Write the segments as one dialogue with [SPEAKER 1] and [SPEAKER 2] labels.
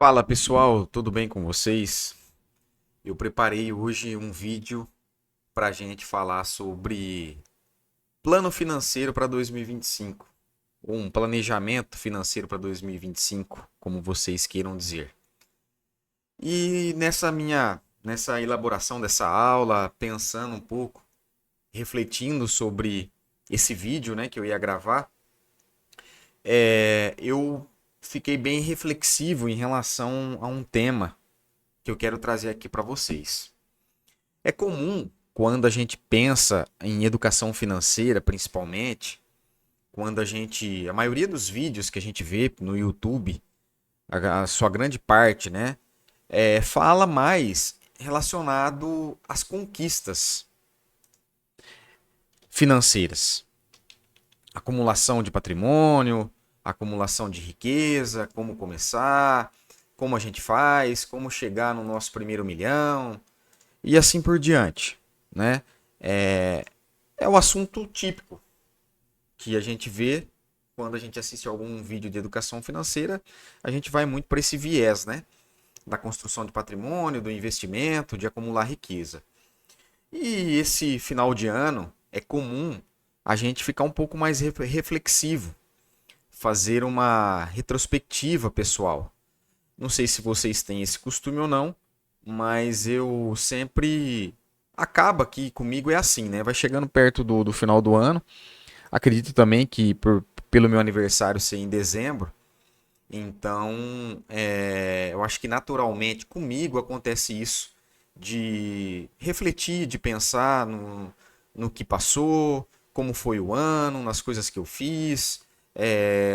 [SPEAKER 1] Fala pessoal, tudo bem com vocês? Eu preparei hoje um vídeo para a gente falar sobre plano financeiro para 2025, ou um planejamento financeiro para 2025, como vocês queiram dizer. E nessa elaboração dessa aula, pensando um pouco, refletindo sobre esse vídeo, né, que eu ia gravar, eu fiquei bem reflexivo em relação a um tema que eu quero trazer aqui para vocês. É comum quando a gente pensa em educação financeira, principalmente, a maioria dos vídeos que a gente vê no YouTube, a sua grande parte, né, fala mais relacionado às conquistas financeiras, acumulação de patrimônio, acumulação de riqueza, como começar, como a gente faz, como chegar no nosso primeiro milhão e assim por diante, né? É, é o assunto típico que a gente vê quando a gente assiste algum vídeo de educação financeira, a gente vai muito para esse viés, né? Da construção de patrimônio, do investimento, de acumular riqueza. E esse final de ano é comum a gente ficar um pouco mais reflexivo, fazer uma retrospectiva pessoal. Não sei se vocês têm esse costume ou não, mas eu sempre acaba que comigo é assim, né? Vai chegando perto do final do ano. Acredito também que pelo meu aniversário ser em dezembro, então eu acho que naturalmente comigo acontece isso de refletir, de pensar no que passou, como foi o ano, nas coisas que eu fiz,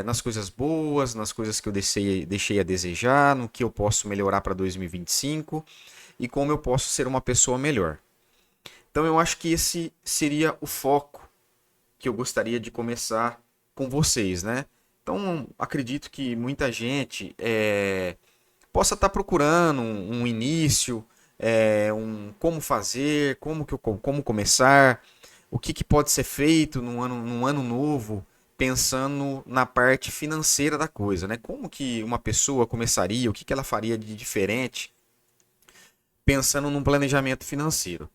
[SPEAKER 1] nas coisas boas, nas coisas que eu deixei a desejar, no que eu posso melhorar para 2025 e como eu posso ser uma pessoa melhor. Então eu acho que esse seria o foco que eu gostaria de começar com vocês, né? Então acredito que muita gente possa estar procurando um início, um como fazer, como começar, o que pode ser feito num ano novo, pensando na parte financeira da coisa, né? Como que uma pessoa começaria, o que ela faria de diferente, pensando num planejamento financeiro.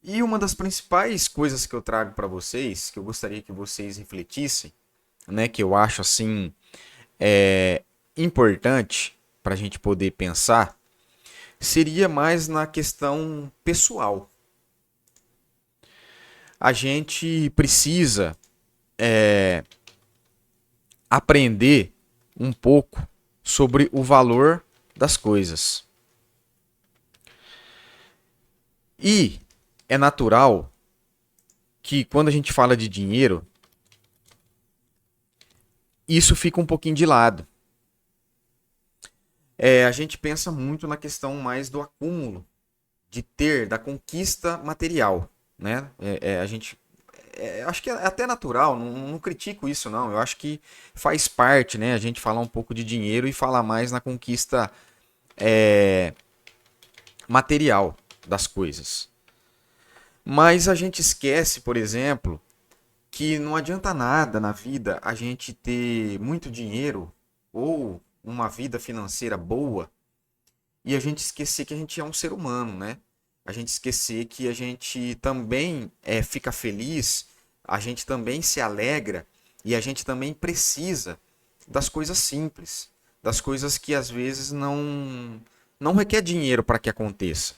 [SPEAKER 1] E uma das principais coisas que eu trago para vocês, que eu gostaria que vocês refletissem, né, que eu acho assim importante para a gente poder pensar, seria mais na questão pessoal. A gente precisa aprender um pouco sobre o valor das coisas. E é natural que quando a gente fala de dinheiro, isso fica um pouquinho de lado. A gente pensa muito na questão mais do acúmulo, de ter, da conquista material, né? A gente acho que é até natural, não critico isso não. Eu acho que faz parte, né? A gente falar um pouco de dinheiro e falar mais na conquista material das coisas. Mas a gente esquece, por exemplo, que não adianta nada na vida a gente ter muito dinheiro ou uma vida financeira boa e a gente esquecer que a gente é um ser humano, né? A gente esquecer que a gente também fica feliz, a gente também se alegra e a gente também precisa das coisas simples, das coisas que às vezes não requer dinheiro para que aconteça,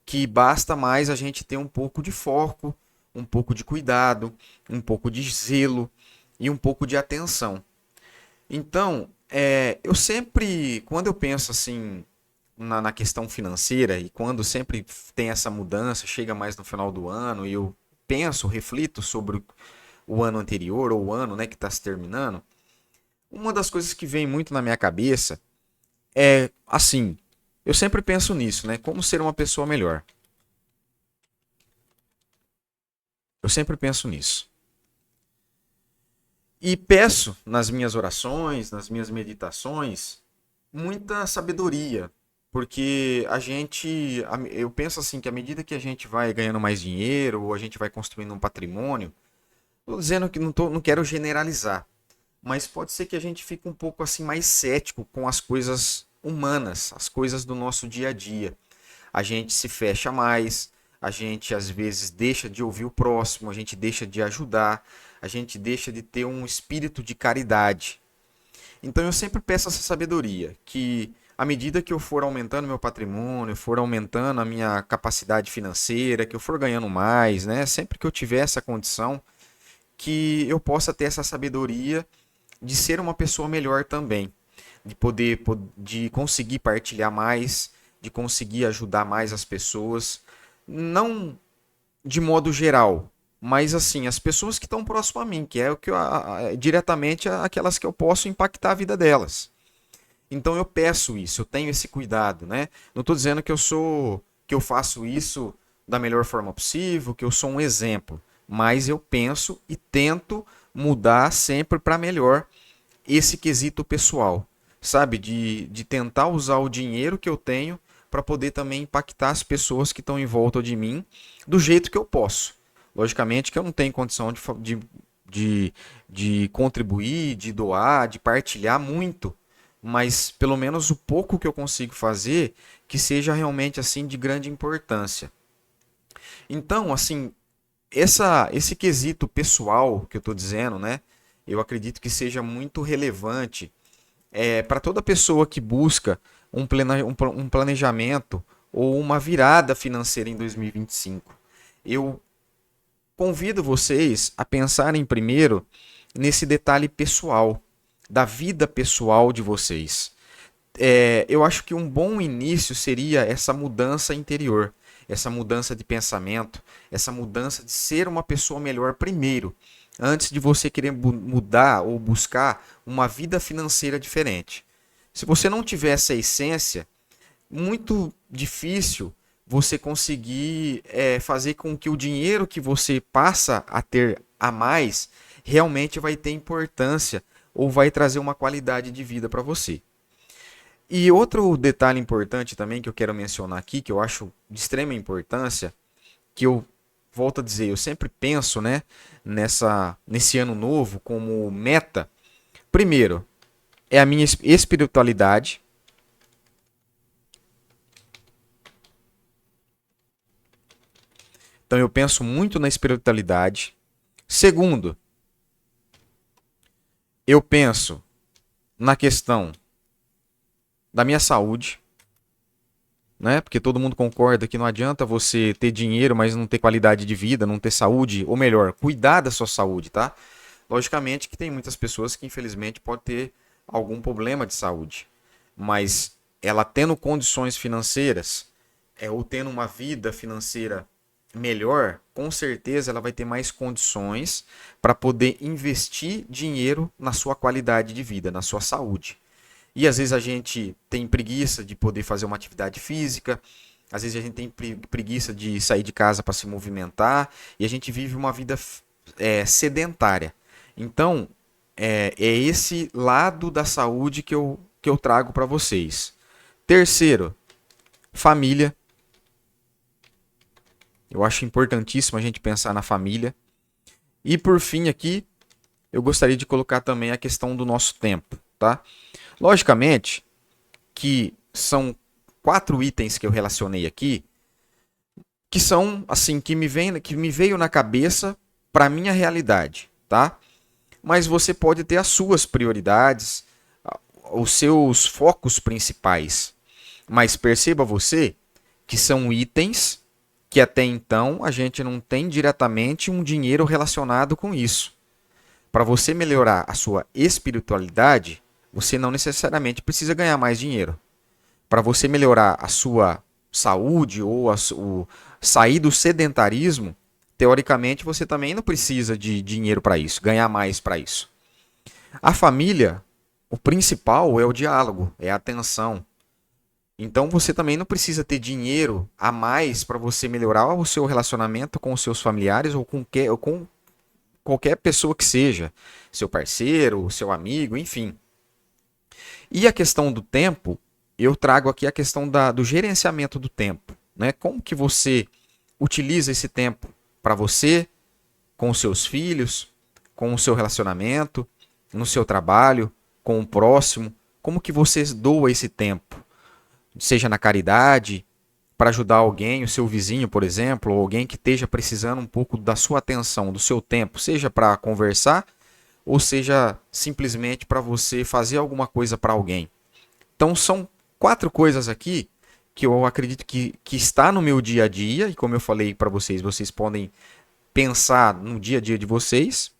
[SPEAKER 1] que basta mais a gente ter um pouco de foco, um pouco de cuidado, um pouco de zelo e um pouco de atenção. Então, eu sempre, quando eu penso assim na questão financeira e quando sempre tem essa mudança, chega mais no final do ano e eu penso, reflito sobre o ano anterior ou o ano, né, que está se terminando, uma das coisas que vem muito na minha cabeça é assim, eu sempre penso nisso, né, como ser uma pessoa melhor. Eu sempre penso nisso. E peço nas minhas orações, nas minhas meditações, muita sabedoria, porque eu penso assim que à medida que a gente vai ganhando mais dinheiro ou a gente vai construindo um patrimônio, estou dizendo que não quero generalizar, mas pode ser que a gente fique um pouco assim mais cético com as coisas humanas, as coisas do nosso dia a dia. A gente se fecha mais, a gente às vezes deixa de ouvir o próximo, a gente deixa de ajudar, a gente deixa de ter um espírito de caridade. Então eu sempre peço essa sabedoria, que à medida que eu for aumentando meu patrimônio, for aumentando a minha capacidade financeira, que eu for ganhando mais, né? Sempre que eu tiver essa condição, que eu possa ter essa sabedoria de ser uma pessoa melhor também, de poder de conseguir partilhar mais, de conseguir ajudar mais as pessoas, não de modo geral, mas assim, as pessoas que estão próximo a mim, que é o que diretamente aquelas que eu posso impactar a vida delas. Então eu peço isso, eu tenho esse cuidado, né? Não estou dizendo que eu faço isso da melhor forma possível, que eu sou um exemplo, mas eu penso e tento mudar sempre para melhor esse quesito pessoal, sabe? De tentar usar o dinheiro que eu tenho para poder também impactar as pessoas que estão em volta de mim do jeito que eu posso. Logicamente que eu não tenho condição de contribuir, de doar, de partilhar muito, mas pelo menos o pouco que eu consigo fazer que seja realmente assim de grande importância. Então, assim, esse quesito pessoal que eu estou dizendo, né? Eu acredito que seja muito relevante para toda pessoa que busca um planejamento ou uma virada financeira em 2025. Eu convido vocês a pensarem primeiro nesse detalhe pessoal, da vida pessoal de vocês. Eu acho que um bom início seria essa mudança interior, essa mudança de pensamento, essa mudança de ser uma pessoa melhor primeiro, antes de você querer mudar ou buscar uma vida financeira diferente. Se você não tiver essa essência, muito difícil você conseguir fazer com que o dinheiro que você passa a ter a mais realmente vai ter importância ou vai trazer uma qualidade de vida para você. E outro detalhe importante também que eu quero mencionar aqui, que eu acho de extrema importância, que eu volto a dizer, eu sempre penso, né, nesse ano novo como meta. Primeiro, é a minha espiritualidade. Então eu penso muito na espiritualidade. Segundo, eu penso na questão da minha saúde, né? Porque todo mundo concorda que não adianta você ter dinheiro, mas não ter qualidade de vida, não ter saúde, ou melhor, cuidar da sua saúde, tá? Logicamente que tem muitas pessoas que infelizmente podem ter algum problema de saúde, mas ela tendo condições financeiras, ou tendo uma vida financeira melhor, com certeza ela vai ter mais condições para poder investir dinheiro na sua qualidade de vida, na sua saúde. E às vezes a gente tem preguiça de poder fazer uma atividade física, às vezes a gente tem preguiça de sair de casa para se movimentar e a gente vive uma vida sedentária. Então, é esse lado da saúde que eu trago para vocês. Terceiro, família. Eu acho importantíssimo a gente pensar na família. E por fim aqui, eu gostaria de colocar também a questão do nosso tempo, tá? Logicamente que são 4 itens que eu relacionei aqui, que são assim que me veio na cabeça para minha realidade, tá? Mas você pode ter as suas prioridades, os seus focos principais. Mas perceba você que são itens que até então a gente não tem diretamente um dinheiro relacionado com isso. Para você melhorar a sua espiritualidade, você não necessariamente precisa ganhar mais dinheiro. Para você melhorar a sua saúde ou sair do sedentarismo, teoricamente você também não precisa de dinheiro para isso, ganhar mais para isso. A família, o principal é o diálogo, é a atenção. Então você também não precisa ter dinheiro a mais para você melhorar o seu relacionamento com os seus familiares ou com qualquer pessoa que seja, seu parceiro, seu amigo, enfim. E a questão do tempo, eu trago aqui a questão do gerenciamento do tempo, né? Como que você utiliza esse tempo para você, com os seus filhos, com o seu relacionamento, no seu trabalho, com o próximo, como que você doa esse tempo? Seja na caridade, para ajudar alguém, o seu vizinho, por exemplo, ou alguém que esteja precisando um pouco da sua atenção, do seu tempo, seja para conversar, ou seja simplesmente para você fazer alguma coisa para alguém. Então são 4 coisas aqui que eu acredito que está no meu dia a dia, e como eu falei para vocês, vocês podem pensar no dia a dia de vocês,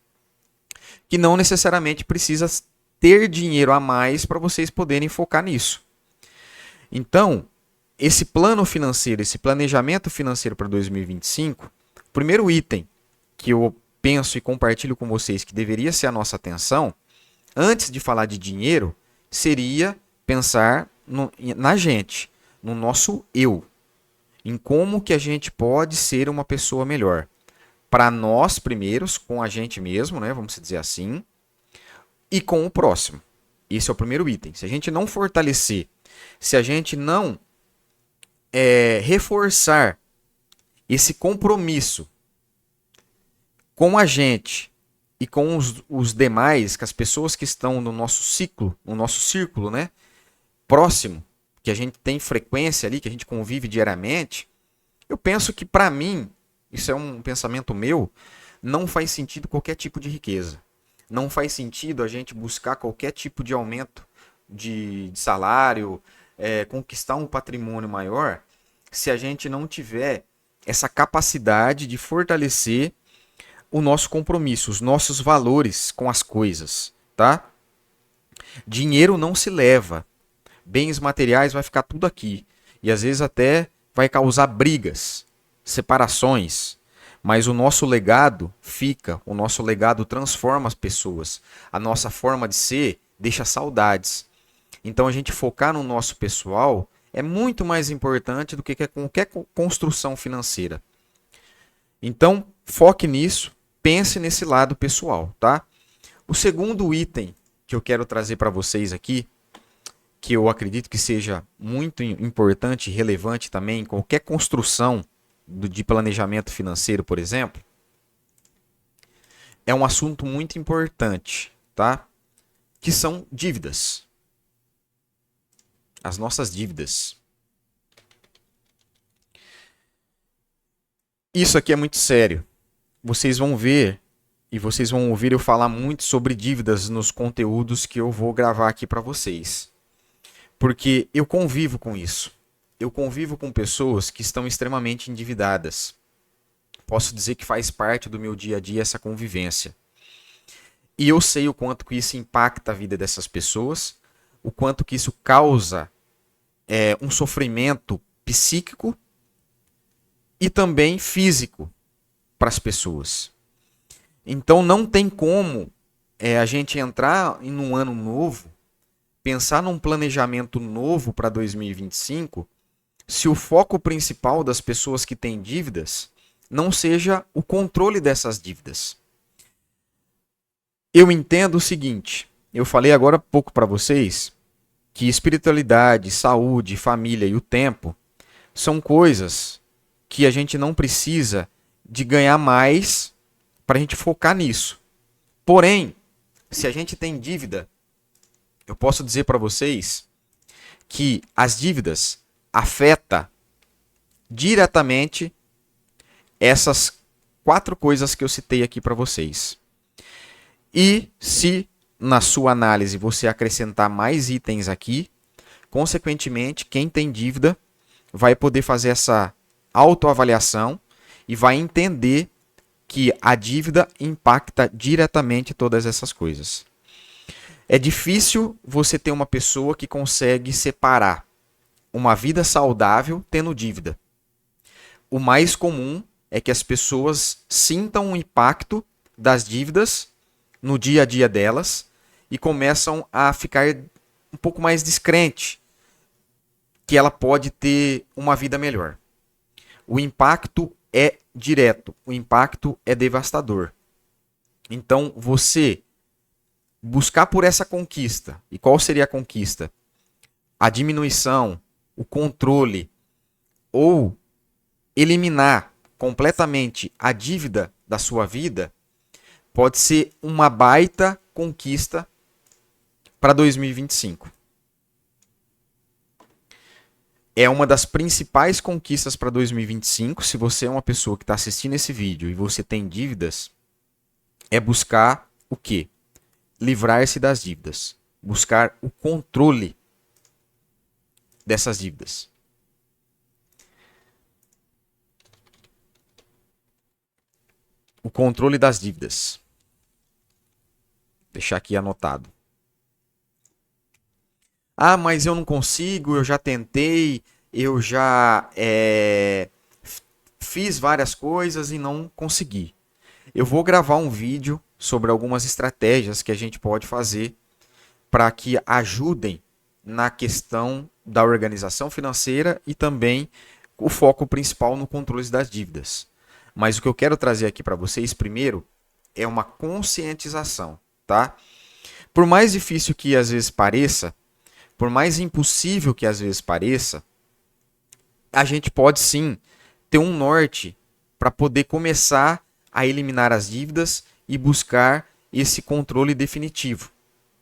[SPEAKER 1] que não necessariamente precisa ter dinheiro a mais para vocês poderem focar nisso. Então, esse plano financeiro, esse planejamento financeiro para 2025, o primeiro item que eu penso e compartilho com vocês que deveria ser a nossa atenção, antes de falar de dinheiro, seria pensar na gente, no nosso eu, em como que a gente pode ser uma pessoa melhor. Para nós primeiros, com a gente mesmo, né, vamos dizer assim, e com o próximo. Esse é o primeiro item. Se a gente não fortalecer, se a gente não reforçar esse compromisso com a gente e com os demais, com as pessoas que estão no nosso ciclo, no nosso círculo, né, próximo, que a gente tem frequência ali, que a gente convive diariamente, eu penso que para mim, isso é um pensamento meu, não faz sentido qualquer tipo de riqueza. Não faz sentido a gente buscar qualquer tipo de aumento de salário, conquistar um patrimônio maior, se a gente não tiver essa capacidade de fortalecer o nosso compromisso, os nossos valores com as coisas, tá? Dinheiro não se leva. Bens materiais vai ficar tudo aqui. E às vezes até vai causar brigas, separações. Mas o nosso legado fica, o nosso legado transforma as pessoas. A nossa forma de ser deixa saudades. Então a gente focar no nosso pessoal é muito mais importante do que qualquer construção financeira. Então foque nisso, pense nesse lado pessoal, tá? O segundo item que eu quero trazer para vocês aqui, que eu acredito que seja muito importante e relevante também em qualquer construção de planejamento financeiro, por exemplo, é um assunto muito importante, tá? Que são dívidas. As nossas dívidas. Isso aqui é muito sério. Vocês vão ver e vocês vão ouvir eu falar muito sobre dívidas nos conteúdos que eu vou gravar aqui para vocês. Porque eu convivo com isso. Eu convivo com pessoas que estão extremamente endividadas. Posso dizer que faz parte do meu dia a dia essa convivência. E eu sei o quanto que isso impacta a vida dessas pessoas, o quanto que isso causa um sofrimento psíquico e também físico para as pessoas. Então não tem como a gente entrar em um ano novo, pensar num planejamento novo para 2025, se o foco principal das pessoas que têm dívidas não seja o controle dessas dívidas. Eu entendo o seguinte, eu falei agora há pouco para vocês que espiritualidade, saúde, família e o tempo são coisas que a gente não precisa de ganhar mais para a gente focar nisso. Porém, se a gente tem dívida, eu posso dizer para vocês que as dívidas afetam diretamente essas 4 coisas que eu citei aqui para vocês. E se na sua análise você acrescentar mais itens aqui, consequentemente, quem tem dívida vai poder fazer essa autoavaliação e vai entender que a dívida impacta diretamente todas essas coisas. É difícil você ter uma pessoa que consegue separar uma vida saudável tendo dívida. O mais comum é que as pessoas sintam o impacto das dívidas no dia a dia delas e começam a ficar um pouco mais descrente que ela pode ter uma vida melhor. O impacto é direto, o impacto é devastador. Então, você buscar por essa conquista, e qual seria a conquista? A diminuição, o controle, ou eliminar completamente a dívida da sua vida, pode ser uma baita conquista para 2025. é uma das principais conquistas para 2025. Se você é uma pessoa que está assistindo esse vídeo e você tem dívidas, é buscar o quê? Livrar-se das dívidas. Buscar o controle dessas dívidas. O controle das dívidas. Deixar aqui anotado. Ah, mas eu não consigo, eu já tentei, eu já fiz várias coisas e não consegui. Eu vou gravar um vídeo sobre algumas estratégias que a gente pode fazer para que ajudem na questão da organização financeira e também o foco principal no controle das dívidas. Mas o que eu quero trazer aqui para vocês primeiro é uma conscientização, tá? Por mais difícil que às vezes pareça, por mais impossível que às vezes pareça, a gente pode sim ter um norte para poder começar a eliminar as dívidas e buscar esse controle definitivo,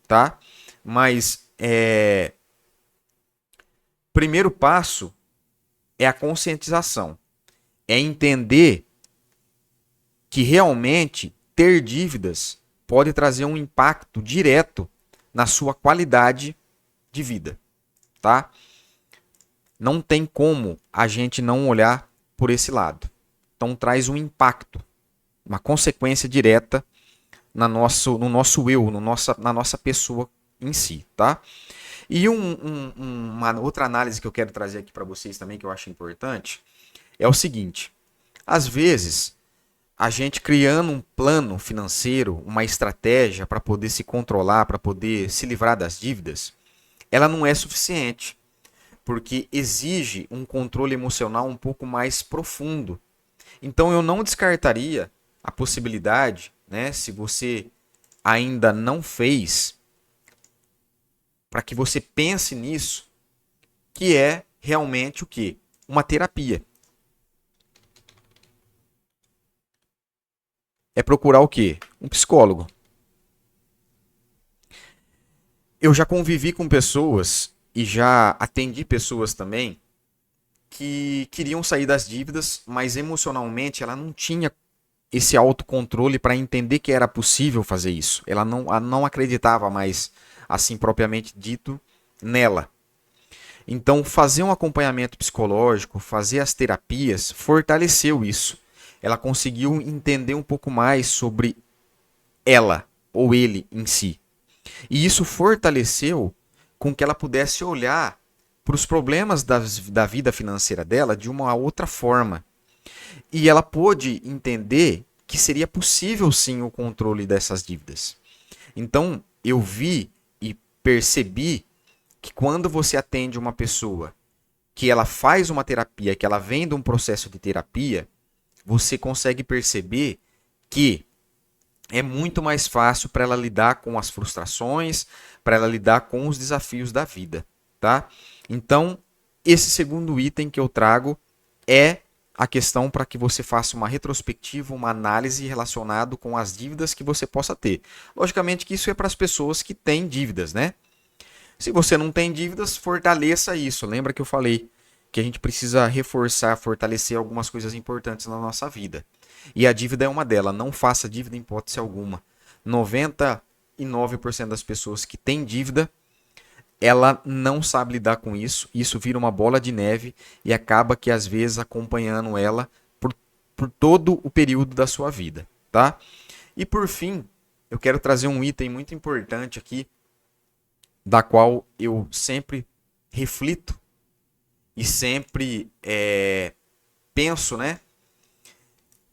[SPEAKER 1] tá? Mas primeiro passo é a conscientização, é entender que realmente ter dívidas pode trazer um impacto direto na sua qualidade de vida, tá? Não tem como a gente não olhar por esse lado. Então traz um impacto, uma consequência direta no nosso eu, na nossa pessoa em si, tá? E uma outra análise que eu quero trazer aqui para vocês também, que eu acho importante, é o seguinte: às vezes, a gente criando um plano financeiro, uma estratégia para poder se controlar, para poder se livrar das dívidas, ela não é suficiente, porque exige um controle emocional um pouco mais profundo. Então eu não descartaria a possibilidade, né, se você ainda não fez, para que você pense nisso, que é realmente o quê? Uma terapia. É procurar o quê? Um psicólogo. Eu já convivi com pessoas e já atendi pessoas também que queriam sair das dívidas, mas emocionalmente ela não tinha esse autocontrole para entender que era possível fazer isso. Ela não acreditava mais, assim propriamente dito, nela. Então, fazer um acompanhamento psicológico, fazer as terapias, fortaleceu isso. Ela conseguiu entender um pouco mais sobre ela ou ele em si. E isso fortaleceu com que ela pudesse olhar para os problemas da vida financeira dela de uma outra forma. E ela pôde entender que seria possível sim o controle dessas dívidas. Então, eu vi e percebi que quando você atende uma pessoa que ela faz uma terapia, que ela vem de um processo de terapia, você consegue perceber que é muito mais fácil para ela lidar com as frustrações, para ela lidar com os desafios da vida, tá? Então, esse segundo item que eu trago é a questão para que você faça uma retrospectiva, uma análise relacionada com as dívidas que você possa ter. Logicamente que isso é para as pessoas que têm dívidas, né? Se você não tem dívidas, fortaleça isso. Lembra que eu falei que a gente precisa reforçar, fortalecer algumas coisas importantes na nossa vida. E a dívida é uma delas. Não faça dívida em hipótese alguma. 99% das pessoas que têm dívida, ela não sabe lidar com isso. Isso vira uma bola de neve e acaba que às vezes acompanhando ela por todo o período da sua vida, tá? E por fim, eu quero trazer um item muito importante aqui, da qual eu sempre reflito e sempre penso, né,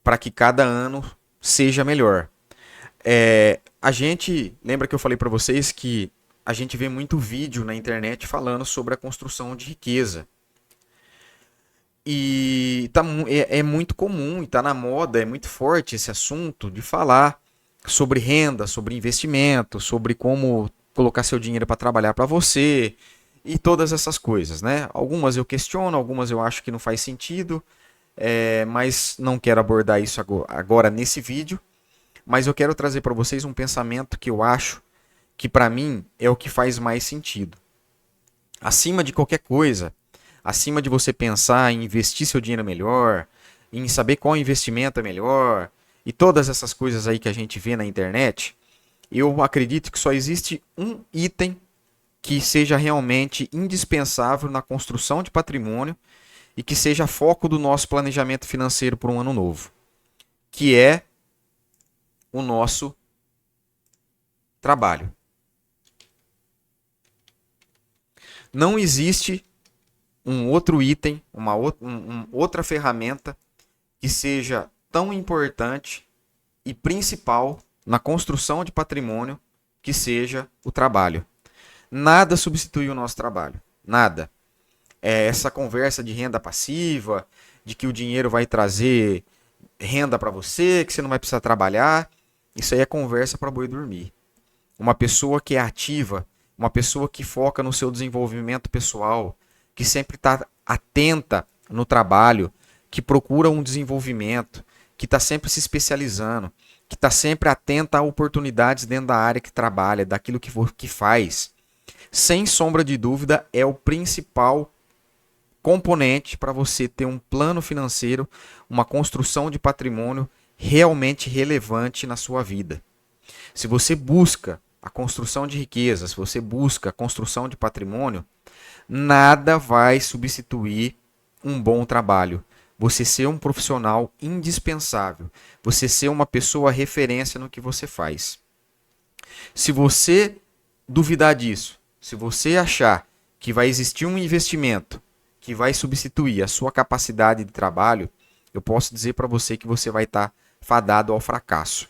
[SPEAKER 1] para que cada ano seja melhor. A gente, lembra que eu falei para vocês que a gente vê muito vídeo na internet falando sobre a construção de riqueza. E é muito comum e está na moda, é muito forte esse assunto de falar sobre renda, sobre investimento, sobre como colocar seu dinheiro para trabalhar para você e todas essas coisas, né? Algumas eu questiono, algumas eu acho que não faz sentido, mas não quero abordar isso agora nesse vídeo. Mas eu quero trazer para vocês um pensamento que eu acho que para mim é o que faz mais sentido. Acima de qualquer coisa, acima de você pensar em investir seu dinheiro melhor, em saber qual investimento é melhor e todas essas coisas aí que a gente vê na internet, eu acredito que só existe um item que seja realmente indispensável na construção de patrimônio e que seja foco do nosso planejamento financeiro para um ano novo, que é o nosso trabalho. Não existe um outro item, outra ferramenta que seja tão importante e principal na construção de patrimônio que seja o trabalho. Nada substitui o nosso trabalho. Nada. Essa conversa de renda passiva, de que o dinheiro vai trazer renda para você, que você não vai precisar trabalhar, isso aí é conversa para boi dormir. Uma pessoa que é ativa, uma pessoa que foca no seu desenvolvimento pessoal, que sempre está atenta no trabalho, que procura um desenvolvimento, que está sempre se especializando, que está sempre atenta a oportunidades dentro da área que trabalha, daquilo que faz, sem sombra de dúvida, é o principal componente para você ter um plano financeiro, uma construção de patrimônio realmente relevante na sua vida. Se você busca a construção de riqueza, se você busca a construção de patrimônio, nada vai substituir um bom trabalho. Você ser um profissional indispensável. Você ser uma pessoa referência no que você faz. Se você duvidar disso, se você achar que vai existir um investimento que vai substituir a sua capacidade de trabalho, eu posso dizer para você que você vai estar fadado ao fracasso.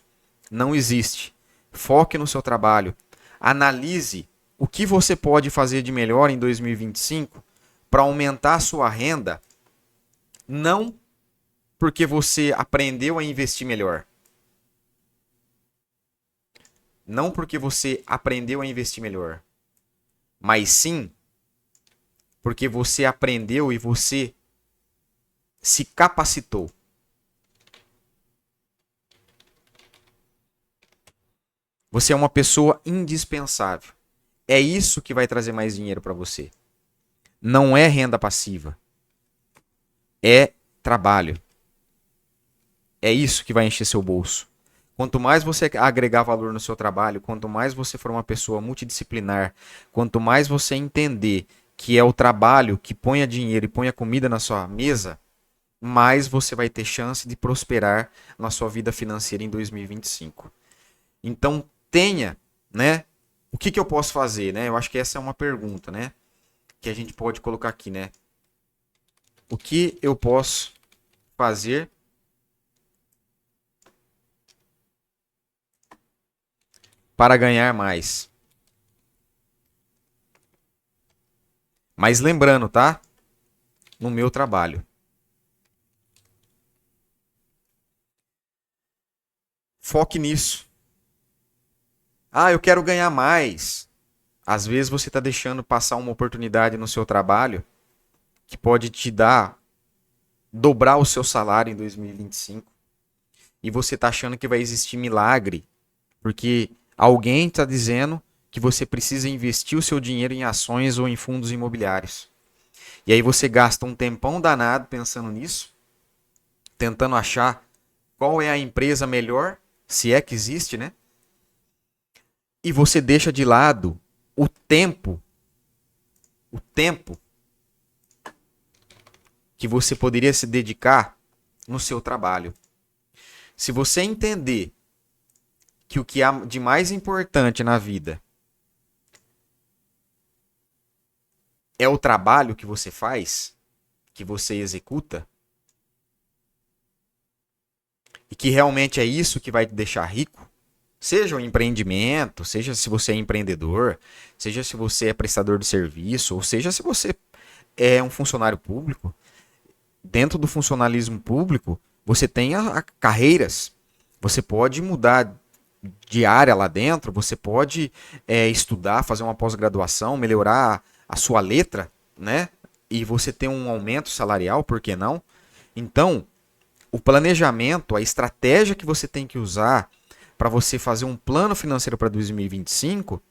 [SPEAKER 1] Não existe. Foque no seu trabalho. Analise o que você pode fazer de melhor em 2025 para aumentar a sua renda, não porque você aprendeu a investir melhor. Não porque você aprendeu a investir melhor, mas sim porque você aprendeu e você se capacitou. Você é uma pessoa indispensável. É isso que vai trazer mais dinheiro para você. Não é renda passiva. É trabalho. É isso que vai encher seu bolso. Quanto mais você agregar valor no seu trabalho, quanto mais você for uma pessoa multidisciplinar, quanto mais você entender que é o trabalho que põe dinheiro e põe a comida na sua mesa, mais você vai ter chance de prosperar na sua vida financeira em 2025. Então, tenha, né? O que eu posso fazer, né? Eu acho que essa é uma pergunta, né? Que a gente pode colocar aqui, né? O que eu posso fazer para ganhar mais? Mas lembrando, tá? No meu trabalho. Foque nisso. Ah, eu quero ganhar mais. Às vezes você está deixando passar uma oportunidade no seu trabalho que pode te dobrar o seu salário em 2025. E você está achando que vai existir milagre, porque alguém está dizendo que você precisa investir o seu dinheiro em ações ou em fundos imobiliários. E aí você gasta um tempão danado pensando nisso, tentando achar qual é a empresa melhor, se é que existe, né? E você deixa de lado o tempo que você poderia se dedicar no seu trabalho. Se você entender que o que há de mais importante na vida é o trabalho que você faz, que você executa, e que realmente é isso que vai te deixar rico, seja um empreendimento, seja se você é empreendedor, seja se você é prestador de serviço, ou seja se você é um funcionário público. Dentro do funcionalismo público, você tem carreiras. Você pode mudar de área lá dentro, você pode estudar, fazer uma pós-graduação, melhorar a sua letra, né? E você ter um aumento salarial, por que não? Então, o planejamento, a estratégia que você tem que usar para você fazer um plano financeiro para 2025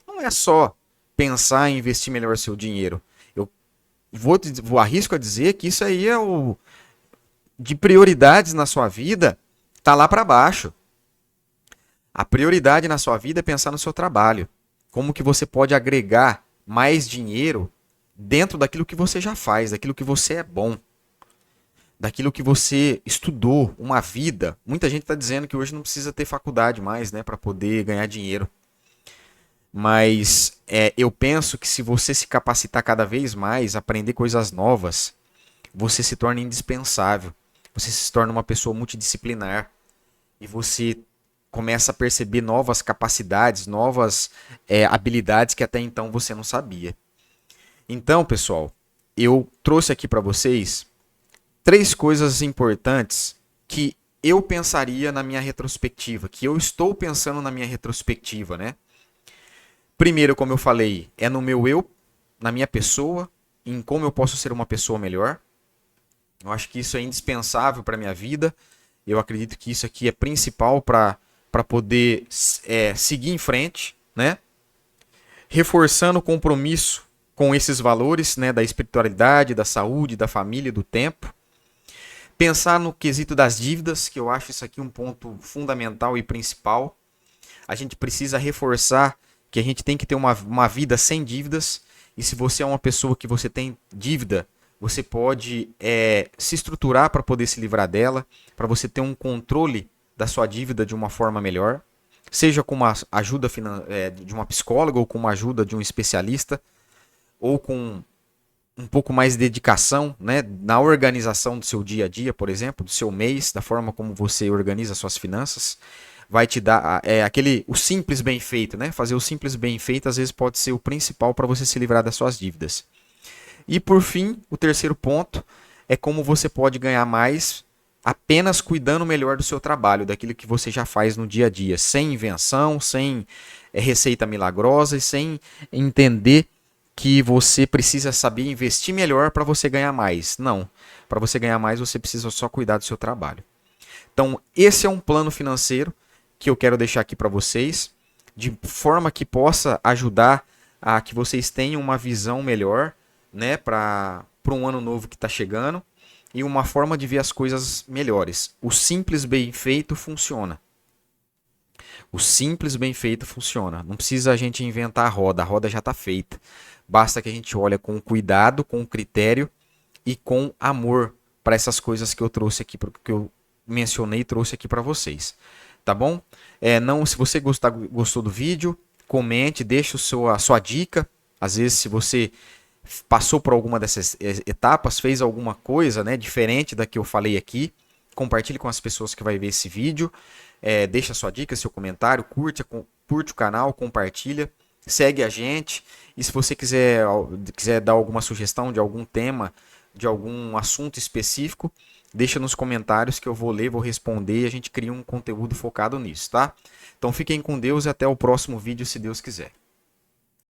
[SPEAKER 1] não é só pensar em investir melhor seu dinheiro. arrisco a dizer que isso aí é o de prioridades na sua vida, tá lá para baixo. A prioridade na sua vida é pensar no seu trabalho. Como que você pode agregar mais dinheiro dentro daquilo que você já faz, daquilo que você é bom, daquilo que você estudou, uma vida. Muita gente está dizendo que hoje não precisa ter faculdade mais, né, para poder ganhar dinheiro. Mas eu penso que se você se capacitar cada vez mais, aprender coisas novas, você se torna indispensável. Você se torna uma pessoa multidisciplinar. E você começa a perceber novas capacidades, novas habilidades que até então você não sabia. Então, pessoal, eu trouxe aqui para vocês 3 coisas importantes que eu pensaria na minha retrospectiva, que eu estou pensando na minha retrospectiva, né? Primeiro, como eu falei, é no meu eu, na minha pessoa, em como eu posso ser uma pessoa melhor. Eu acho que isso é indispensável para a minha vida. Eu acredito que isso aqui é principal para poder seguir em frente, né? Reforçando o compromisso com esses valores, né, da espiritualidade, da saúde, da família, do tempo. Pensar no quesito das dívidas, que eu acho isso aqui um ponto fundamental e principal. A gente precisa reforçar que a gente tem que ter uma vida sem dívidas. E se você é uma pessoa que você tem dívida, você pode se estruturar para poder se livrar dela, para você ter um controle da sua dívida de uma forma melhor, seja com uma ajuda de uma psicóloga ou com uma ajuda de um especialista, ou com um pouco mais de dedicação, né, na organização do seu dia a dia, por exemplo, do seu mês, da forma como você organiza suas finanças, vai te dar o simples bem feito, né? Fazer o simples bem feito às vezes pode ser o principal para você se livrar das suas dívidas. E por fim, o terceiro ponto é como você pode ganhar mais apenas cuidando melhor do seu trabalho, daquilo que você já faz no dia a dia, sem invenção, sem receita milagrosa e sem entender que você precisa saber investir melhor para você ganhar mais. Não, para você ganhar mais você precisa só cuidar do seu trabalho. Então, esse é um plano financeiro que eu quero deixar aqui para vocês, de forma que possa ajudar a que vocês tenham uma visão melhor, né, para um ano novo que está chegando, e uma forma de ver as coisas melhores. O simples bem feito funciona. O simples bem feito funciona. Não precisa a gente inventar a roda já está feita. Basta que a gente olhe com cuidado, com critério e com amor para essas coisas que eu trouxe aqui, que eu mencionei e trouxe aqui para vocês. Tá bom? Não, se você gostou do vídeo, comente, deixe a sua dica. Às vezes, se você passou por alguma dessas etapas, fez alguma coisa, né, diferente da que eu falei aqui, compartilhe com as pessoas que vai ver esse vídeo. Deixa a sua dica, seu comentário, curte o canal, compartilha, segue a gente. E se você quiser dar alguma sugestão de algum tema, de algum assunto específico, deixa nos comentários que eu vou ler, vou responder e a gente cria um conteúdo focado nisso, tá? Então fiquem com Deus e até o próximo vídeo, se Deus quiser.